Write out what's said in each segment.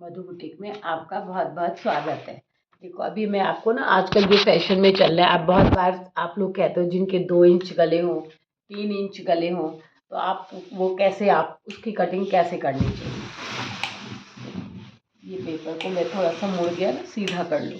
मधु boutique में आपका बहुत बहुत स्वागत है। देखो अभी मैं आपको ना आजकल जो फैशन में चल रहा है, आप बहुत बार आप लोग कहते हो जिनके 2 इंच गले हों, 3 इंच गले हों, तो आप वो कैसे, आप उसकी कटिंग कैसे करनी चाहिए। ये पेपर को मैं थोड़ा सा मोड़ दिया ना, सीधा कर लूँ।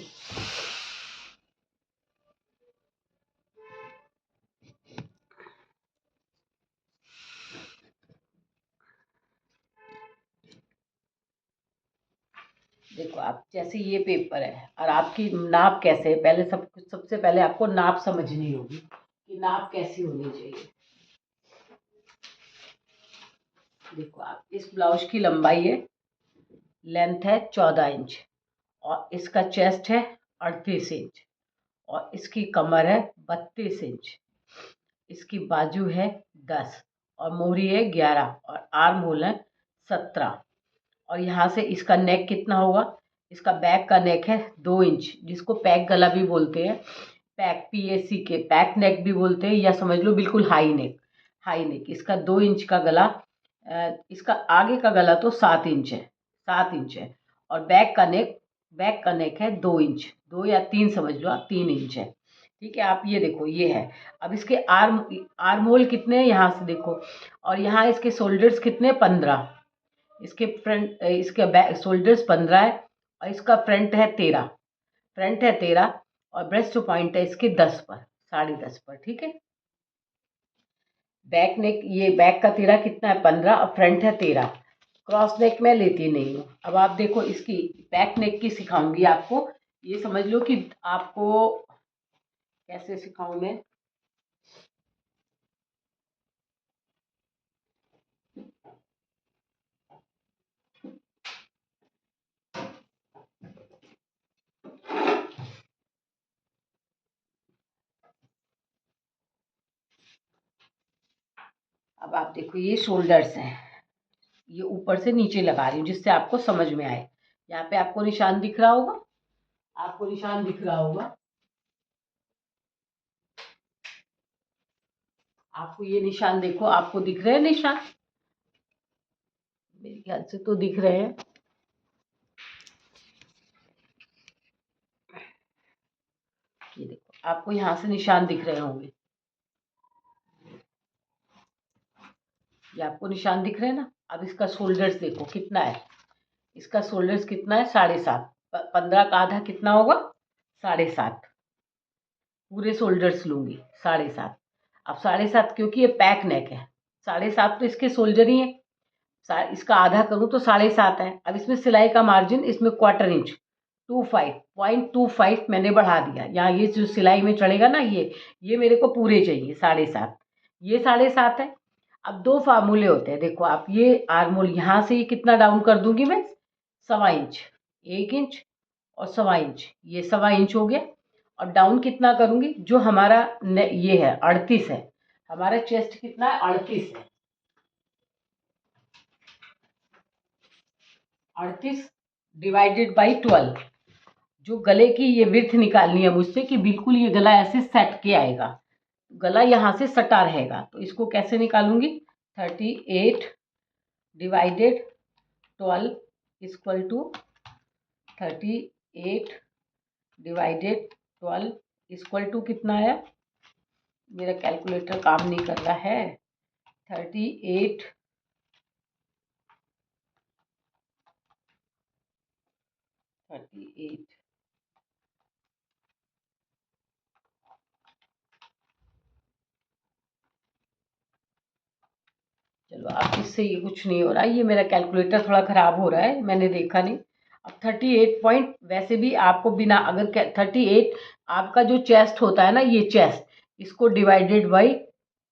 देखो आप जैसे ये पेपर है और आपकी नाप कैसे है, पहले सबसे पहले आपको नाप समझनी होगी कि नाप कैसी होनी चाहिए। देखो आप इस ब्लाउज की लंबाई है, लेंथ है 14 इंच और इसका चेस्ट है 38 इंच और इसकी कमर है 32 इंच, इसकी बाजू है 10 और मोहरी है 11 और आर्म होल है 17। और यहाँ से इसका नेक कितना होगा, इसका बैक का नेक है 2 इंच, जिसको पैक गला भी बोलते हैं, पैक PAC के पैक नेक भी बोलते हैं, या समझ लो बिल्कुल हाई नेक। हाई नेक इसका 2 इंच का गला, इसका आगे का गला तो 7 इंच है, 7 इंच है और बैक का नेक है 2 इंच, 2 या 3 समझ लो आप, 3 इंच है। ठीक है, आप ये देखो ये है। अब इसके आर्म होल कितने हैं यहाँ से देखो, और यहाँ इसके शोल्डर्स कितने, 15। इसके फ्रंट, इसके बैक शोल्डर्स 15 है और इसका फ्रंट है 13 और ब्रेस्ट पॉइंट है इसके 10 पर, 10.5 पर। ठीक है, बैक नेक ये बैक का 13 कितना है, 15 और फ्रंट है 13। क्रॉस नेक मैं लेती नहीं हूँ। अब आप देखो इसकी बैक नेक की सिखाऊंगी आपको, ये समझ लो कि आपको कैसे सिखाऊं मैं। अब आप देखो ये शोल्डर्स हैं, ये ऊपर से नीचे लगा रही हूँ जिससे आपको समझ में आए। यहाँ पे आपको निशान दिख रहा होगा, आपको निशान दिख रहा होगा, आपको ये निशान देखो, आपको दिख रहे हैं निशान, मेरे ख्याल से तो दिख रहे हैं। ये देखो आपको यहाँ से निशान दिख रहे होंगे, ये आपको निशान दिख रहे हैं ना। अब इसका शोल्डर्स देखो कितना है, इसका शोल्डर्स कितना है, 7.5। 15 का आधा कितना होगा, 7.5। पूरे शोल्डर्स लूंगी 7.5। अब 7.5 क्योंकि ये पैक नेक है, 7.5 तो इसके शोल्डर ही है, इसका आधा करूँ तो 7.5 है। अब इसमें सिलाई का मार्जिन, इसमें 1/4 इंच 0.25 मैंने बढ़ा दिया। यहाँ ये जो सिलाई में चढ़ेगा ना, ये मेरे को पूरे चाहिए 7.5, ये 7.5 है। अब 2 फार्मूले होते हैं, देखो आप ये आर्मोल यहाँ से ये कितना डाउन कर दूंगी मैं, 1.25 इंच, 1 इंच और 1.25 इंच, ये 1.25 इंच हो गया। और डाउन कितना करूंगी, जो हमारा ये है 38 है, हमारा चेस्ट कितना है, 38 है। 38 डिवाइडेड बाई 12, जो गले की ये विड्थ निकालनी है मुझसे कि बिल्कुल ये गला ऐसे सेट के आएगा, गला यहाँ से सटा रहेगा। तो इसको कैसे निकालूंगी, 38 divided 12 equal to 38 divided 12 equal to कितना है, मेरा कैलकुलेटर काम नहीं कर रहा है, 38 चलो अब इससे ये कुछ नहीं हो रहा है, ये मेरा कैलकुलेटर थोड़ा ख़राब हो रहा है, मैंने देखा नहीं। अब 38 पॉइंट, वैसे भी आपको बिना अगर 38 आपका जो चेस्ट होता है ना, ये चेस्ट, इसको डिवाइडेड बाई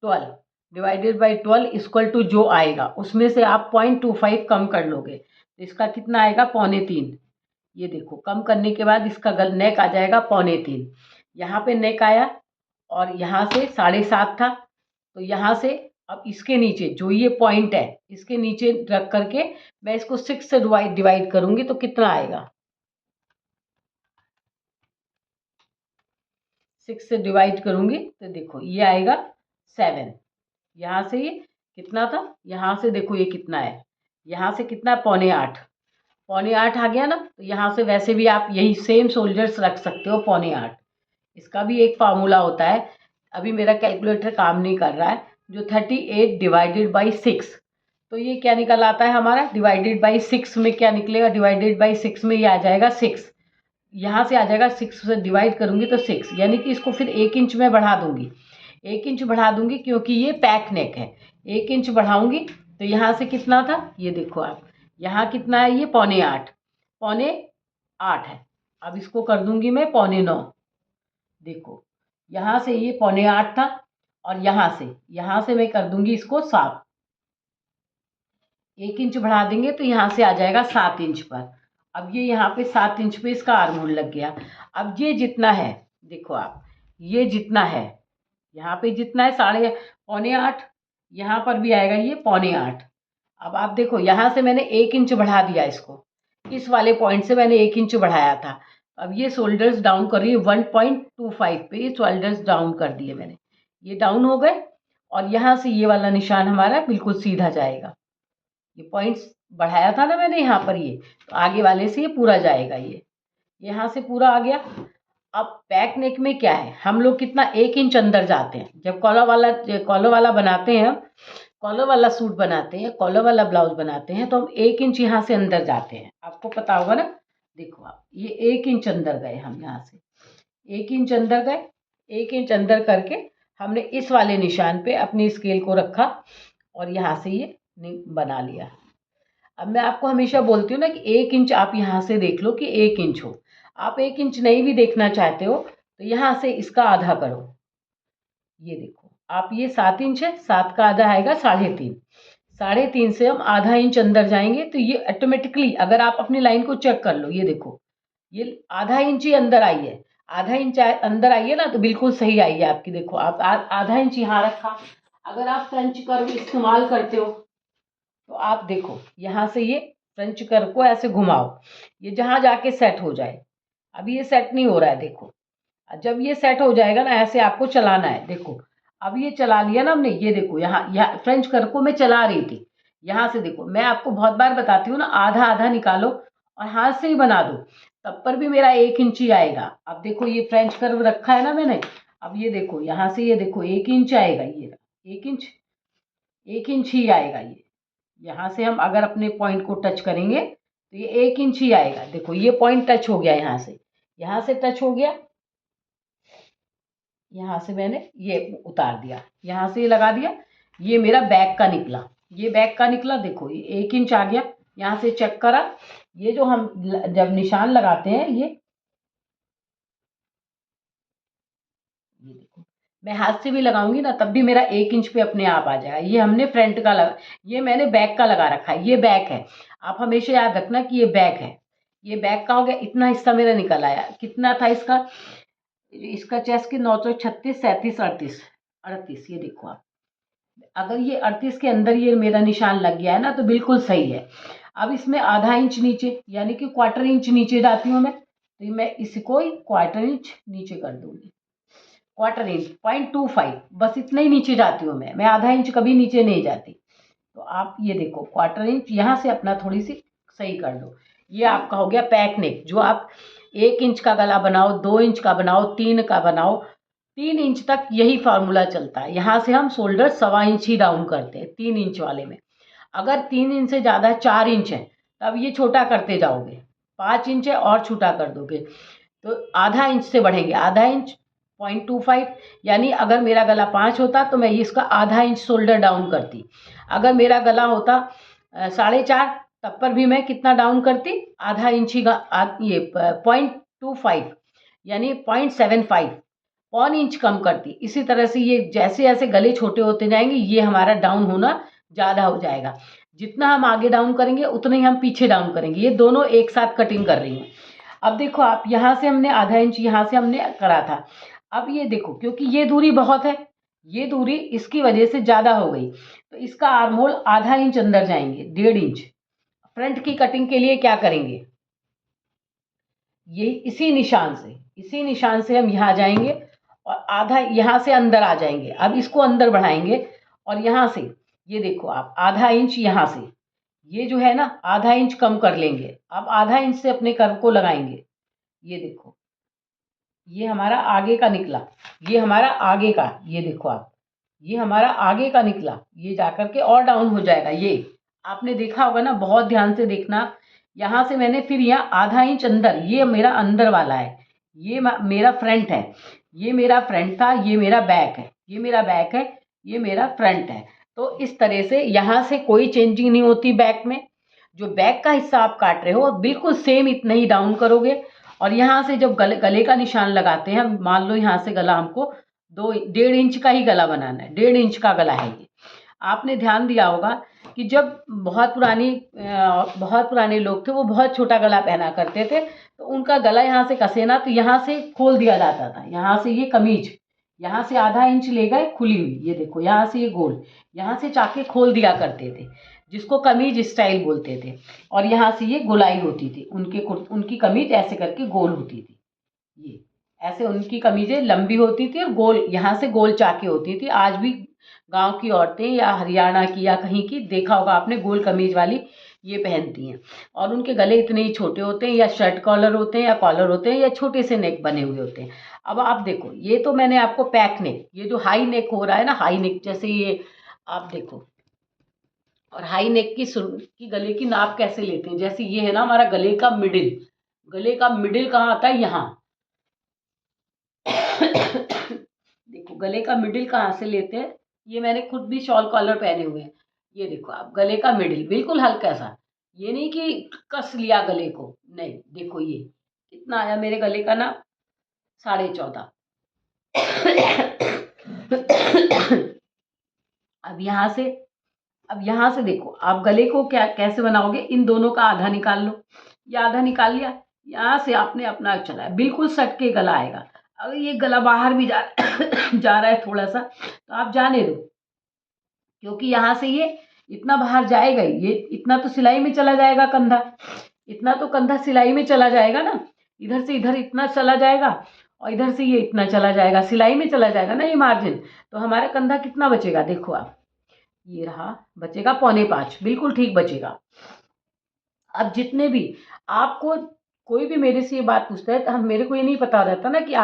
12 इक्वल टू जो आएगा उसमें से आप 0.25 कम कर लोगे, तो इसका कितना आएगा, 2.25। ये देखो कम करने के बाद इसका नेक आ जाएगा 2.25, यहाँ पे नेक आया और यहाँ से 7.5 था, तो यहाँ से अब इसके नीचे जो ये पॉइंट है, इसके नीचे रख करके मैं इसको 6 से डिवाइड करूंगी तो कितना आएगा, 6 से डिवाइड करूंगी तो देखो ये आएगा 7। यहाँ से ये कितना था, यहाँ से देखो ये कितना है, यहाँ से कितना, 7.25, 8.25 आ गया ना। तो यहाँ से वैसे भी आप यही सेम शोल्डर्स रख सकते हो 8.25। इसका भी एक फार्मूला होता है, अभी मेरा कैलकुलेटर काम नहीं कर रहा है, जो 38 डिवाइडेड बाई 6। तो ये क्या निकल आता है हमारा, डिवाइडेड बाई 6 में क्या निकलेगा, डिवाइडेड बाई 6 में ये आ जाएगा 6। यहाँ से आ जाएगा 6 से डिवाइड करूँगी तो 6, यानी कि इसको फिर 1 इंच में बढ़ा दूँगी। 1 इंच बढ़ा दूँगी क्योंकि ये पैक नेक है। 1 इंच बढ़ाऊँगी तो यहाँ से कितना था, ये देखो आप, यहाँ कितना है, ये 8.25, 8.25 है। अब इसको कर दूँगी मैं 8.25। देखो यहाँ से ये 8.25 था, और यहाँ से मैं कर दूँगी इसको 7। 1 इंच बढ़ा देंगे तो यहाँ से आ जाएगा 7 इंच पर। अब ये यहाँ पे 7 इंच पे इसका आर्म होल लग गया। अब ये जितना है, देखो आप, ये जितना है, यहाँ पे जितना है 8.25, यहाँ पर भी आएगा ये 8.25। अब आप देखो यहाँ से मैंने 1 इंच बढ़ा दिया इसको, इस वाले पॉइंट से मैंने 1 इंच बढ़ाया था। अब ये शोल्डर्स डाउन कर रही है 1.25 पे, ये शोल्डर्स डाउन कर दिए मैंने, ये डाउन हो गए। और यहाँ से ये वाला निशान हमारा बिल्कुल सीधा जाएगा। ये पॉइंट्स बढ़ाया था ना मैंने यहाँ पर, ये तो आगे वाले से ये पूरा जाएगा, ये यहाँ से पूरा आ गया। अब बैक नेक में क्या है, हम लोग कितना 1 इंच अंदर जाते हैं। जब कॉलर वाला बनाते हैं, कॉलर वाला सूट बनाते हैं, कॉलर वाला ब्लाउज बनाते हैं, तो हम 1 इंच यहाँ से अंदर जाते हैं, आपको पता होगा ना। देखो आप, ये 1 इंच अंदर गए हम, यहाँ से 1 इंच अंदर गए। 1 इंच अंदर करके हमने इस वाले निशान पे अपनी स्केल को रखा, और यहाँ से ये बना लिया। अब मैं आपको हमेशा बोलती हूँ ना कि 1 इंच आप यहाँ से देख लो कि 1 इंच हो। आप 1 इंच नहीं भी देखना चाहते हो तो यहाँ से इसका आधा करो। ये देखो आप, ये 7 इंच है, 7 का आधा आएगा 3.5। 3.5 से हम आधा इंच अंदर जाएंगे तो ये ऑटोमेटिकली, अगर आप अपनी लाइन को चेक कर लो, ये देखो ये आधा इंच ही अंदर आई है। आधा इंच अंदर आई है ना, तो बिल्कुल सही आई है आपकी। देखो आप आधा इंच यहाँ रखा। अगर आप फ्रेंच कर्व इस्तेमाल करते हो तो आप देखो यहाँ से ये फ्रेंच कर्व को ऐसे घुमाओ, ये जहाँ जाके सेट हो जाए। अभी ये सेट नहीं हो रहा है, देखो जब ये सेट हो जाएगा ना, ऐसे आपको चलाना है। देखो अब ये चला लिया ना हमने, ये देखो यहाँ फ्रेंच कर्व को मैं चला रही थी। यहाँ से देखो, मैं आपको बहुत बार बताती हूँ ना, आधा आधा निकालो और हाथ से ही बना दो, तब पर भी मेरा 1 इंच ही आएगा। अब देखो ये फ्रेंच कर्व रखा है ना मैंने, अब ये देखो यहाँ से, ये देखो 1 इंच आएगा, ये 1 इंच ही आएगा। ये यहाँ से हम अगर अपने पॉइंट को टच करेंगे तो ये 1 इंच ही आएगा। देखो ये पॉइंट टच हो गया, यहाँ से टच हो गया। यहाँ से मैंने ये उतार दिया, यहाँ से ये लगा दिया, ये मेरा बैक का निकला, ये बैक का निकला। देखो ये 1 इंच आ गया, यहाँ से चेक करा। ये जो हम जब निशान लगाते हैं, ये देखो मैं हाथ से भी लगाऊंगी ना, तब भी मेरा 1 इंच पे अपने आप आ जाएगा। ये हमने फ्रंट का लगा, ये मैंने बैक का लगा रखा है, ये बैक है। आप हमेशा याद रखना कि ये बैक है, ये बैक का हो गया। इतना हिस्सा मेरा निकल आया, कितना था इसका, चेस्ट की 936, 37, 38। ये देखो आप, अगर ये 38 के अंदर ये मेरा निशान लग गया है ना, तो बिल्कुल सही है। अब इसमें आधा इंच नीचे, यानी कि 1/4 इंच नीचे जाती हूँ मैं, तो मैं इसको 1/4 इंच नीचे कर दूंगी। 1/4 इंच, 0.25, बस इतना ही नीचे जाती हूँ मैं आधा इंच कभी नीचे नहीं जाती। तो आप ये देखो 1/4 इंच यहाँ से अपना थोड़ी सी सही कर दो। ये आपका हो गया पैक नेक। जो आप 1 इंच का गला बनाओ, 2 इंच का बनाओ, 3 का बनाओ, 3 इंच तक यही फार्मूला चलता है। यहाँ से हम शोल्डर 1.25 इंच ही डाउन करते हैं 3 इंच वाले में। अगर 3 इंच से ज़्यादा 4 इंच है, तब ये छोटा करते जाओगे। 5 इंच है और छोटा कर दोगे, तो आधा इंच से बढ़ेंगे। आधा इंच 0.25, यानी अगर मेरा गला 5 होता तो मैं इसका आधा इंच शोल्डर डाउन करती। अगर मेरा गला होता 4.5, तब पर भी मैं कितना डाउन करती, आधा इंच ही ये 0.25, यानी 0.75, 1 इंच कम करती। इसी तरह से ये जैसे जैसे गले छोटे होते जाएंगे, ये हमारा डाउन होना ज़्यादा हो जाएगा। जितना हम आगे डाउन करेंगे उतना ही हम पीछे डाउन करेंगे। ये दोनों एक साथ कटिंग कर रही हूँ। अब देखो आप, यहाँ से हमने आधा इंच यहाँ से हमने करा था। अब ये देखो, क्योंकि ये दूरी बहुत है, ये दूरी इसकी वजह से ज़्यादा हो गई, तो इसका आर्म होल आधा इंच अंदर जाएंगे, 1.5 इंच। फ्रंट की कटिंग के लिए क्या करेंगे, ये इसी निशान से हम यहाँ जाएंगे और आधा यहाँ से अंदर आ जाएंगे। अब इसको अंदर बढ़ाएंगे और यहाँ से ये देखो आप, आधा इंच यहाँ से, ये जो है ना आधा इंच कम कर लेंगे। अब आधा इंच से अपने कर्व को लगाएंगे। ये देखो, ये हमारा आगे का निकला, ये हमारा आगे का, ये देखो आप, ये हमारा आगे का निकला, ये जाकर के और डाउन हो जाएगा। ये आपने देखा होगा ना, बहुत ध्यान से देखना। यहाँ से मैंने फिर यहाँ आधा इंच अंदर, ये मेरा अंदर वाला है, ये मेरा फ्रंट है, ये मेरा फ्रंट था, ये मेरा बैक है, ये मेरा बैक है, ये मेरा फ्रंट है। तो इस तरह से यहाँ से कोई चेंजिंग नहीं होती बैक में। जो बैक का हिस्सा आप काट रहे हो बिल्कुल सेम इतना ही डाउन करोगे। और यहाँ से जब गले का निशान लगाते हैं, मान लो यहाँ से गला हमको 1.5 इंच का ही गला बनाना है, 1.5 इंच का गला है ये। आपने ध्यान दिया होगा कि जब बहुत पुराने लोग थे, वो बहुत छोटा गला पहना करते थे, तो उनका गला यहाँ से कसे ना, तो यहाँ से खोल दिया जाता था। यहाँ से ये कमीज यहाँ से आधा इंच ले गए खुली हुई, ये देखो यहाँ से ये गोल, यहाँ से चाके खोल दिया करते थे, जिसको कमीज स्टाइल बोलते थे। और यहाँ से ये गोलाई होती थी, उनकी कमीज ऐसे करके गोल होती थी। ये ऐसे उनकी कमीजें लंबी होती थी और गोल, यहाँ से गोल चाके होती थी। आज भी गांव की औरतें या हरियाणा की या कहीं की देखा होगा आपने, गोल कमीज वाली ये पहनती हैं। और उनके गले इतने ही छोटे होते हैं, या शर्ट कॉलर होते हैं, या कॉलर होते हैं, या छोटे से नेक बने हुए होते हैं। अब आप देखो, ये तो मैंने आपको पैक नेक, ये जो हाई नेक हो रहा है ना, हाई नेक जैसे ये आप देखो। और हाई नेक की गले की नाप कैसे लेते हैं, जैसे ये है ना हमारा गले का मिडिल, गले का मिडिल कहाँ आता है, यहाँ देखो गले का मिडिल कहाँ से लेते हैं। ये मैंने खुद भी शॉल कॉलर पहने हुए हैं। ये देखो आप, गले का मिडिल बिल्कुल हल्का सा, ये नहीं कि कस लिया गले को, नहीं। देखो ये कितना आया मेरे गले का ना, 14.5। अब यहाँ से, देखो आप गले को क्या कैसे बनाओगे, इन दोनों का आधा निकाल लो। ये आधा निकाल लिया, यहाँ से आपने अपना चला बिल्कुल सट के गला आएगा। अगर ये गला बाहर भी जा रहा है थोड़ा सा, तो आप जाने दो, क्योंकि यहाँ से ये इतना बाहर जाएगा ही, ये इतना तो सिलाई में चला जाएगा कंधा, इतना तो कंधा सिलाई में चला जाएगा ना। इधर से इधर इतना चला जाएगा, और इधर से ये इतना चला जाएगा, सिलाई में चला जाएगा ना ये मार्जिन। तो हमारा कंधा कितना बचेगा, देखो आप, ये रहा, बचेगा 4.25, बिल्कुल ठीक बचेगा। अब जितने भी आपको, कोई भी मेरे से ये बात पूछता है, तो हम, मेरे को ये नहीं पता रहता ना कि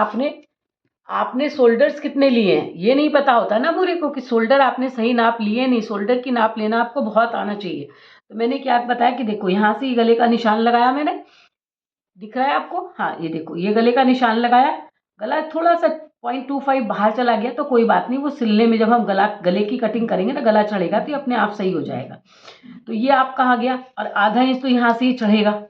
आपने शोल्डर्स कितने लिए हैं, ये नहीं पता होता ना मेरे को कि शोल्डर आपने सही नाप लिए नहीं। शोल्डर की नाप लेना आपको बहुत आना चाहिए। तो मैंने क्या बताया कि देखो यहाँ से ये गले का निशान लगाया मैंने, दिख रहा है आपको, हाँ ये देखो ये गले का निशान लगाया, गला थोड़ा सा 0.25 बाहर चला गया तो कोई बात नहीं, वो सिलने में जब हम गले की कटिंग करेंगे ना, गला चढ़ेगा तो ये अपने आप सही हो जाएगा। तो ये आप कहाँ गया, और आधा इंच तो यहाँ से ही चढ़ेगा,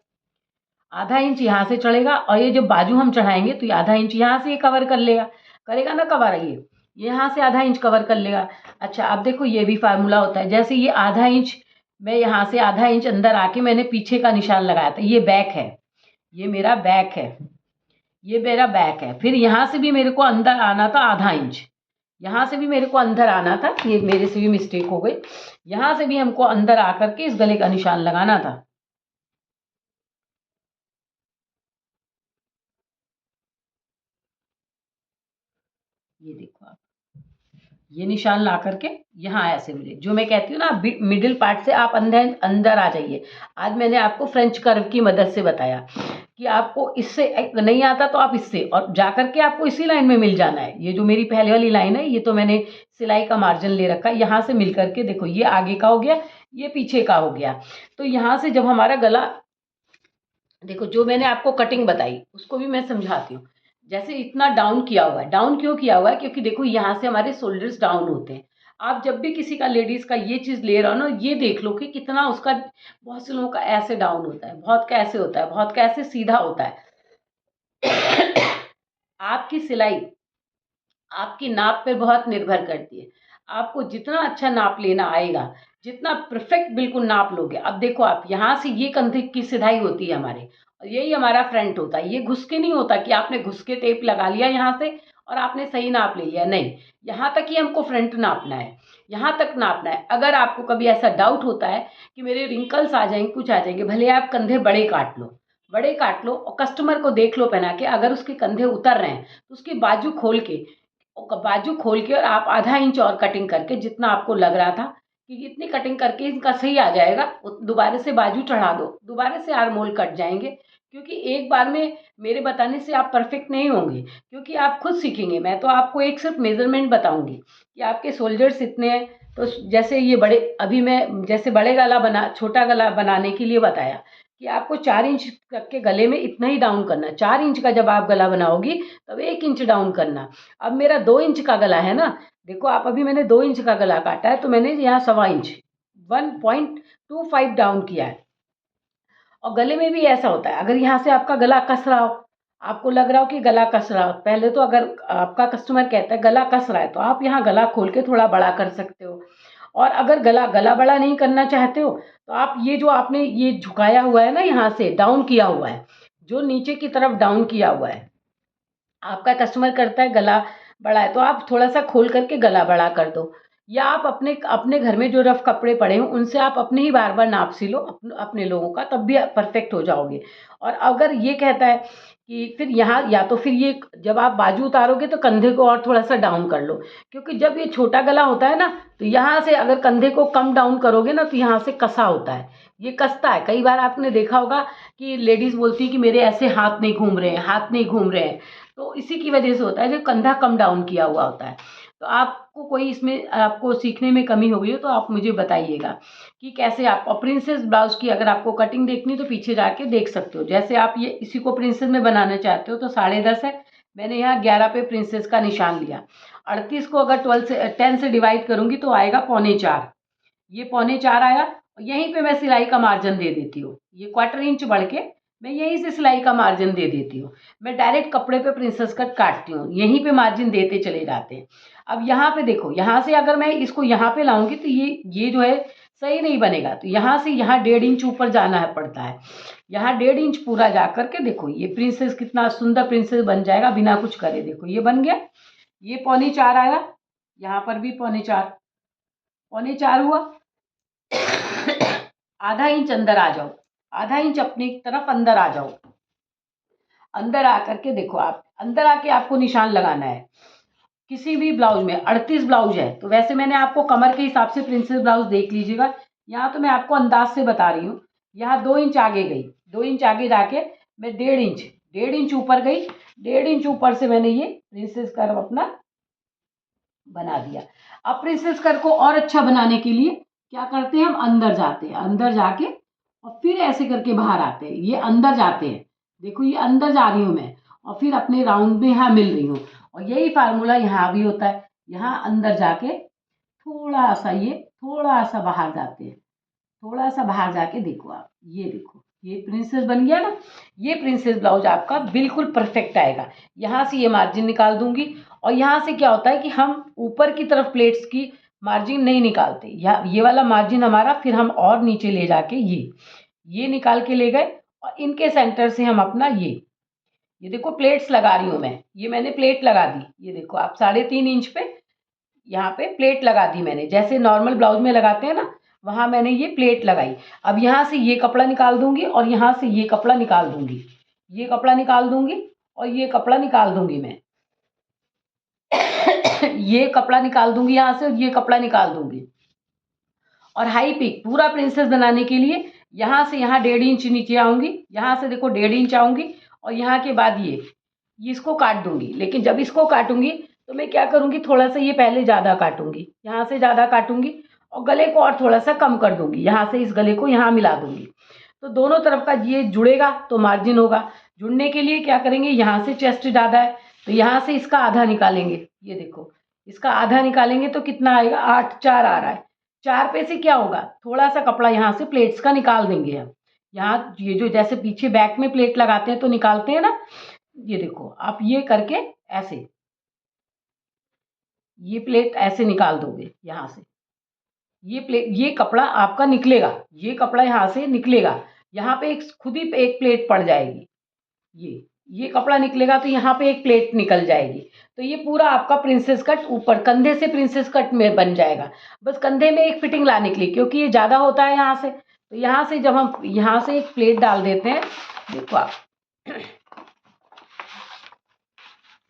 आधा इंच यहाँ से चढ़ेगा, और ये जब बाजू हम चढ़ाएंगे तो ये आधा इंच यहाँ से ये कवर कर लेगा, करेगा ना कवर, ये यहाँ से आधा इंच कवर कर लेगा। अच्छा अब देखो ये भी फार्मूला होता है, जैसे ये आधा इंच, मैं यहाँ से आधा इंच अंदर आके मैंने पीछे का निशान लगाया था, ये बैक है, ये मेरा बैक है, ये मेरा बैक है। फिर यहाँ से भी मेरे को अंदर आना था आधा इंच, यहाँ से भी मेरे को अंदर आना था, ये मेरे से भी मिस्टेक हो गई, यहाँ से भी हमको अंदर आकर के इस गले का निशान लगाना था। ये देखो आप, ये निशान ला करके यहाँ ऐसे मिले, जो मैं कहती हूँ ना, मिडिल पार्ट से आप अंदर अंदर आ जाइए। आज मैंने आपको फ्रेंच कर्व की मदद से बताया कि आपको इससे नहीं आता तो आप इससे, और जा करके आपको इसी लाइन में मिल जाना है। ये जो मेरी पहले वाली लाइन है, ये तो मैंने सिलाई का मार्जिन ले रखा है, यहाँ से मिल करके देखो, ये आगे का हो गया, ये पीछे का हो गया। तो यहाँ से जब हमारा गला, देखो जो मैंने आपको कटिंग बताई उसको भी मैं समझाती हूँ। जैसे इतना डाउन किया हुआ है, डाउन क्यों किया हुआ है, क्योंकि देखो यहाँ से हमारे शोल्डर्स डाउन होते हैं। आप जब भी किसी का, लेडीज का ये चीज ले रहा हो ना, ये देख लो कि कितना उसका, बहुत से लोगों का ऐसे डाउन होता है, बहुत का ऐसे होता है, बहुत का ऐसे सीधा होता है। आपकी सिलाई आपकी नाप पे बहुत निर्भर करती है। आपको जितना अच्छा नाप लेना आएगा, जितना परफेक्ट बिल्कुल नाप लोगे। अब देखो आप, यहाँ से ये कंधे की सिधाई होती है हमारे, और यही हमारा फ्रंट होता है। ये घुस के नहीं होता कि आपने घुस के टेप लगा लिया यहाँ से और आपने सही नाप ले लिया, नहीं। यहाँ तक ही हमको फ्रंट नापना है, यहाँ तक नापना है। अगर आपको कभी ऐसा डाउट होता है कि मेरे रिंकल्स आ जाएंगे, कुछ आ जाएंगे, भले आप कंधे बड़े काट लो, बड़े काट लो, और कस्टमर को देख लो पहना के, अगर उसके कंधे उतर रहे हैं तो उसकी बाजू खोल के और आप आधा इंच और कटिंग करके, जितना आपको लग रहा था कि इतनी कटिंग करके इनका सही आ जाएगा। दोबारा से बाजू चढ़ा दो, दोबारा से आर्म होल कट जाएंगे, क्योंकि एक बार में मेरे बताने से आप परफेक्ट नहीं होंगे, क्योंकि आप खुद सीखेंगे। मैं तो आपको एक सिर्फ मेजरमेंट बताऊंगी कि आपके शोल्डर्स इतने हैं, तो जैसे ये बड़े, अभी मैं जैसे बड़े गला छोटा गला बनाने के लिए बताया कि आपको 4 इंच तक के गले में इतना ही डाउन करना। 4 इंच का जब आप गला बनाओगी तब 1 इंच डाउन करना। अब मेरा 2 इंच का गला है ना, देखो आप, अभी मैंने 2 इंच का गला काटा है, तो मैंने यहाँ 1.25 इंच 1.25 डाउन किया है। और गले में भी ऐसा होता है, अगर यहाँ से आपका गला कस रहा हो, आपको लग रहा हो कि गला कस रहा हो, पहले तो अगर आपका कस्टमर कहता है गला कस रहा है, तो आप यहाँ गला खोल के थोड़ा बड़ा कर सकते हो। और अगर गला बड़ा नहीं करना चाहते हो, तो आप ये जो आपने ये झुकाया हुआ है ना, यहाँ से डाउन किया हुआ है, जो नीचे की तरफ डाउन किया हुआ है, आपका कस्टमर करता है गला बड़ा है, तो आप थोड़ा सा खोल करके गला बड़ा कर दो। या आप अपने अपने घर में जो रफ कपड़े पड़े हों उनसे आप अपने ही बार बार नाप सी लो अपने लोगों का, तब भी परफेक्ट हो जाओगे। और अगर ये कहता है कि फिर यहाँ, या तो फिर ये जब आप बाजू उतारोगे तो कंधे को और थोड़ा सा डाउन कर लो, क्योंकि जब ये छोटा गला होता है ना, तो यहाँ से अगर कंधे को कम डाउन करोगे ना, तो यहाँ से कसा होता है, ये कसता है। कई बार आपने देखा होगा कि लेडीज़ बोलती है कि मेरे ऐसे हाथ नहीं घूम रहे हैं, हाथ नहीं घूम रहे हैं, तो इसी की वजह से होता है, जो कंधा कम डाउन किया हुआ होता है। तो आपको कोई इसमें आपको सीखने में कमी हो गई हो तो आप मुझे बताइएगा कि कैसे आप, और प्रिंसेस ब्लाउज की अगर आपको कटिंग देखनी तो पीछे जाके देख सकते हो। जैसे आप ये इसी को प्रिंसेस में बनाना चाहते हो तो 10.5 है, मैंने यहाँ 11 पे प्रिंसेस का निशान लिया। 38 को अगर 10 से डिवाइड करूँगी तो आएगा 3.25, ये 3.25 आया। यहीं पे मैं सिलाई का मार्जिन दे देती हूँ, ये 1/4 इंच बढ़ के मैं यहीं से सिलाई का मार्जिन दे देती हूँ। मैं डायरेक्ट कपड़े पे प्रिंसेस कट काटती हूँ, यहीं पे मार्जिन देते चले जाते हैं। अब यहाँ पे देखो, यहाँ से अगर मैं इसको यहाँ पे लाऊंगी तो ये जो है सही नहीं बनेगा, तो यहाँ से यहाँ 1.5 इंच ऊपर जाना है पड़ता है। यहाँ 1.5 इंच पूरा जा करके देखो ये प्रिंसेस कितना सुंदर प्रिंसेस बन जाएगा बिना कुछ करे। देखो ये बन गया, ये 3.25 आया, यहाँ पर भी 3.25 हुआ। आधा इंच अंदर आ जाओ, आधा इंच अपनी तरफ अंदर आ जाओ। अंदर आकर के देखो, आप अंदर आके आपको निशान लगाना है किसी भी ब्लाउज में। 38 ब्लाउज है, तो वैसे मैंने आपको कमर के हिसाब से प्रिंसेस ब्लाउज देख लीजिएगा। यहाँ तो मैं आपको अंदाज से बता रही हूँ। यहाँ 2 इंच आगे गई, 2 इंच आगे जाके मैं 1.5 इंच ऊपर गई, 1.5 इंच ऊपर से मैंने ये प्रिंसेस कर्व अपना बना दिया। अब प्रिंसेस कर्व को और अच्छा बनाने के लिए क्या करते हैं, हम अंदर जाते हैं, अंदर जाके और फिर ऐसे करके बाहर आते हैं। ये अंदर जाते हैं, देखो ये अंदर जा रही हूँ मैं, और फिर अपने राउंड में यहाँ मिल रही हूँ। और यही फार्मूला यहाँ भी होता है, यहाँ अंदर जाके थोड़ा सा ये थोड़ा सा बाहर जाते हैं, थोड़ा सा बाहर जाके देखो आप, ये देखो ये प्रिंसेस बन गया ना। ये प्रिंसेस ब्लाउज आपका बिल्कुल परफेक्ट आएगा। यहाँ से ये मार्जिन निकाल दूंगी, और यहाँ से क्या होता है कि हम ऊपर की तरफ प्लेट्स की मार्जिन नहीं निकालते, या ये वाला मार्जिन हमारा फिर हम और नीचे ले जाके ये निकाल के ले गए, और इनके सेंटर से हम अपना ये देखो प्लेट्स लगा रही हूँ मैं, ये मैंने प्लेट लगा दी। ये देखो आप 3.5 इंच पे यहाँ पे प्लेट लगा दी मैंने, जैसे नॉर्मल ब्लाउज में लगाते हैं ना, वहाँ मैंने ये प्लेट लगाई। अब यहाँ से ये कपड़ा निकाल दूंगी, और यहाँ से ये कपड़ा निकाल दूंगी, ये कपड़ा निकाल दूंगी, और ये कपड़ा निकाल दूंगी मैं। ये कपड़ा निकाल दूंगी यहाँ से, और ये कपड़ा निकाल दूंगी। और हाई पिक पूरा प्रिंसेस बनाने के लिए यहाँ से यहाँ 1.5 इंच नीचे आऊंगी, यहाँ से देखो 1.5 इंच आऊंगी, और यहाँ के बाद ये इसको काट दूंगी। लेकिन जब इसको काटूंगी तो मैं क्या करूंगी, थोड़ा सा ये पहले ज़्यादा काटूंगी, यहाँ से ज़्यादा काटूंगी, और गले को और थोड़ा सा कम कर दूंगी, यहाँ से इस गले को यहाँ मिला दूंगी। तो दोनों तरफ का ये जुड़ेगा तो मार्जिन होगा। जुड़ने के लिए क्या करेंगे, यहाँ से चेस्ट ज़्यादा है तो यहाँ से इसका आधा निकालेंगे। ये देखो इसका आधा निकालेंगे तो कितना आएगा, 8/4 आ रहा है। 4 पे से क्या होगा, थोड़ा सा कपड़ा यहाँ से प्लेट्स का निकाल देंगे हम। यहाँ ये जो जैसे पीछे बैक में प्लेट लगाते हैं तो निकालते हैं ना, ये देखो आप ये करके ऐसे ये प्लेट ऐसे निकाल दोगे यहाँ से। ये प्लेट, ये कपड़ा आपका निकलेगा, ये कपड़ा यहाँ से निकलेगा, यहाँ पे एक खुद ही एक प्लेट पड़ जाएगी। ये कपड़ा निकलेगा तो यहाँ पे एक प्लेट निकल जाएगी। तो ये पूरा आपका प्रिंसेस कट ऊपर कंधे से प्रिंसेस कट में बन जाएगा। बस कंधे में एक फिटिंग लाने के लिए, क्योंकि ये ज़्यादा होता है यहाँ से, तो यहाँ से जब हम यहाँ से एक प्लेट डाल देते हैं, देखो आप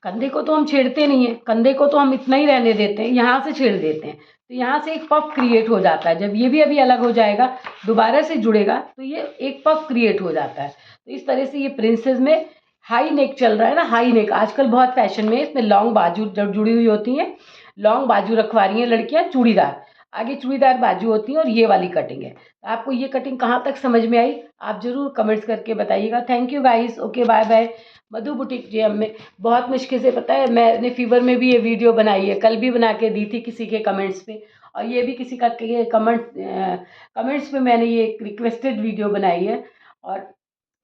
कंधे को तो हम छेड़ते नहीं है, कंधे को तो हम इतना ही रहने देते हैं, यहाँ से छेड़ देते हैं। तो यहाँ से एक पफ क्रिएट हो जाता है। जब ये भी अभी अलग हो जाएगा, दोबारा से जुड़ेगा, तो ये एक पफ क्रिएट हो जाता है। तो इस तरह से ये प्रिंसेस में हाई नेक चल रहा है ना, हाई नेक आजकल बहुत फैशन में है। इसमें लॉन्ग बाजू जब जुड़ी हुई होती हैं, लॉन्ग बाजू रखवा रही हैं लड़कियां, चूड़ीदार, आगे चूड़ीदार बाजू होती है, और ये वाली कटिंग है। तो आपको ये कटिंग कहाँ तक समझ में आई, आप ज़रूर कमेंट्स करके बताइएगा। Thank you guys, okay bye bye. Madhu boutique ji, हमें बहुत मुश्किल से, पता है मैंने फीवर में भी ये वीडियो बनाई है, कल भी बना के दी थी किसी के कमेंट्स पे, और ये भी किसी का कमेंट्स पे मैंने ये एक रिक्वेस्टेड वीडियो बनाई है। और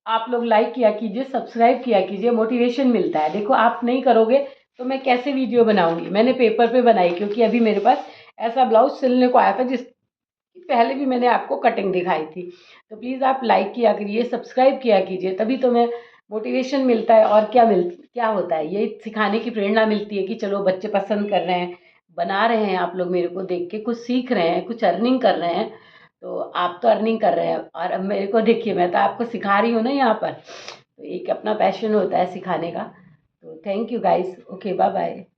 आप लोग लाइक किया कीजिए, सब्सक्राइब किया कीजिए, मोटिवेशन मिलता है। देखो आप नहीं करोगे तो मैं कैसे वीडियो बनाऊंगी। मैंने पेपर पे बनाई, क्योंकि अभी मेरे पास ऐसा ब्लाउज सिलने को आया था जिस पहले भी मैंने आपको कटिंग दिखाई थी। तो प्लीज़ आप लाइक किया करिए, सब्सक्राइब किया कीजिए, तभी तो मैं मोटिवेशन मिलता है। और क्या होता है, ये सिखाने की प्रेरणा मिलती है कि चलो बच्चे पसंद कर रहे हैं, बना रहे हैं, आप लोग मेरे को देख के कुछ सीख रहे हैं, कुछ अर्निंग कर रहे हैं। तो आप तो अर्निंग कर रहे हैं, और अब मेरे को देखिए, मैं तो आपको सिखा रही हूँ ना यहाँ पर। तो एक अपना पैशन होता है सिखाने का। तो thank you guys, okay bye bye.